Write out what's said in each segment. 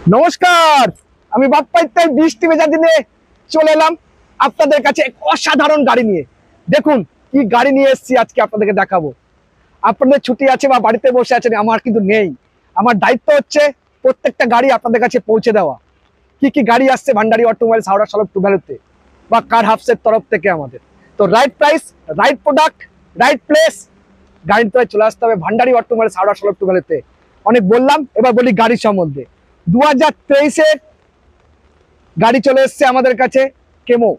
নমস্কার, আমি বাপ্পাইত্যাই বৃষ্টি ভেজা দিনে চলে এলাম আপনাদের কাছে এক অসাধারণ গাড়ি নিয়ে। দেখুন কি গাড়ি নিয়ে এসেছি, আজকে আপনাদেরকে দেখাবো। আপনাদের ছুটি আছে বা বাড়িতে বসে আছেন, আমার কিন্তু নেই। আমার দায়িত্ব হচ্ছে প্রত্যেকটা গাড়ি আপনাদের কাছে পৌঁছে দেওয়া। কি কি গাড়ি আসছে Bhandari automobiles Howrah solve to ভ্যালুতে বা কার হাবসের তরফ থেকে আমাদের। তো right price, right product, right place, গাড়িতে চলে আসতে হবে Bhandari automobiles Howrah solve to ভ্যালুতে। অনেক বললাম, এবার বলি গাড়ির সম্বন্ধে। 2023-এর গাড়ি চলে এসছে আমাদের কাছে, কেমো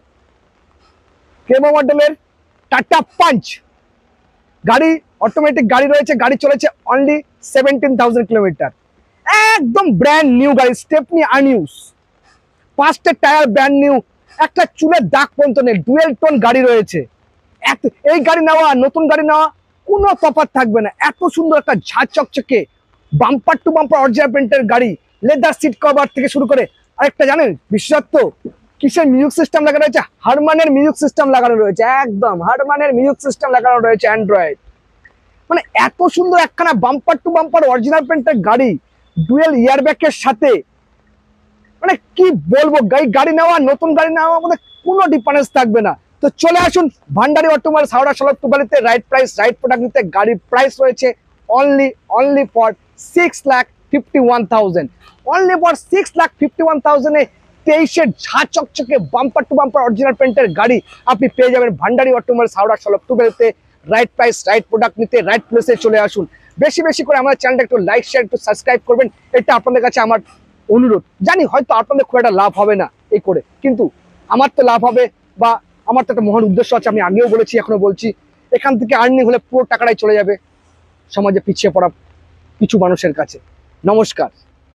কেমো মডেলের টাটা পাঞ্চ গাড়ি। অটোমেটিক গাড়ি রয়েছে, গাড়ি চলেছে অনলি 17,000 কিলোমিটার। একদম ব্র্যান্ড নিউ গাড়ি, স্টেপনি আনইউজ, 5টে টায়ার ব্র্যান্ড নিউ, একটা চুলের দাগ পর্যন্ত নেই। ডুয়েল টোন গাড়ি রয়েছে। এই গাড়ি নেওয়া নতুন গাড়ি নেওয়া কোনো তফাৎ থাকবে না। এত সুন্দর একটা ঝাঁ চকচকে বাম্পার টু বাম্পার অরিজিনাল প্রিন্টের গাড়ি, লেদার সিট কভার থেকে শুরু করে। আরেকটা জানেন বিশেষত্ব, কিসের মিউজিক সিস্টেম লাগানো রয়েছে? হারমানের মিউজিক সিস্টেম লাগানো রয়েছে, একদম হারমানের মিউজিক সিস্টেম লাগানো রয়েছে অ্যান্ড্রয়েড। মানে এত সুন্দর একখানা বাম্পার টু বাম্পার অরিজিনাল প্রিন্টের গাড়ি, ডুয়েল ইয়ারব্যাগের সাথে। মানে কি বলবো, গাড়ি নেওয়া নতুন গাড়ি নেওয়ার মধ্যে কোনো ডিফারেন্স থাকবে না। তো চলে আসুন ভান্ডারী অটোমোবাইলস হাওড়া সলভ টু ভ্যালিতে। রাইট প্রাইস, রাইট প্রোডাক্ট নিতে গাড়ির প্রাইস রয়েছে অনলি ফর 6,51,000। অনলি ফর 6,51,000-এ 23-এর ঝাঁ চকচকে বাম্পার টু বাম্পার অরিজিনাল প্রিন্টের গাড়ি আপনি পেয়ে যাবেন ভান্ডারী অটোমোবাইলস হাওড়া সলভ টু ভ্যালিতে। রাইট প্রাইস, রাইট প্রোডাক্ট নিতে রাইট প্লেসে চলে আসুন। বেশি বেশি করে আমার চ্যানেলটা একটু লাইক শেয়ার একটু সাবস্ক্রাইব করবেন, এটা আপনাদের কাছে আমার অনুরোধ। জানি হয়তো আপনাদের খুব একটা লাভ হবে না এই করে, কিন্তু আমার তো লাভ হবে, বা আমার তো একটা মহান উদ্দেশ্য আছে। আমি আগেও বলেছি, এখনো বলছি, এখান থেকে আর্নিং হলে পুরো টাকাটাই চলে যাবে সমাজে পিছিয়ে পড়া কিছু মানুষের কাছে। নমস্কার।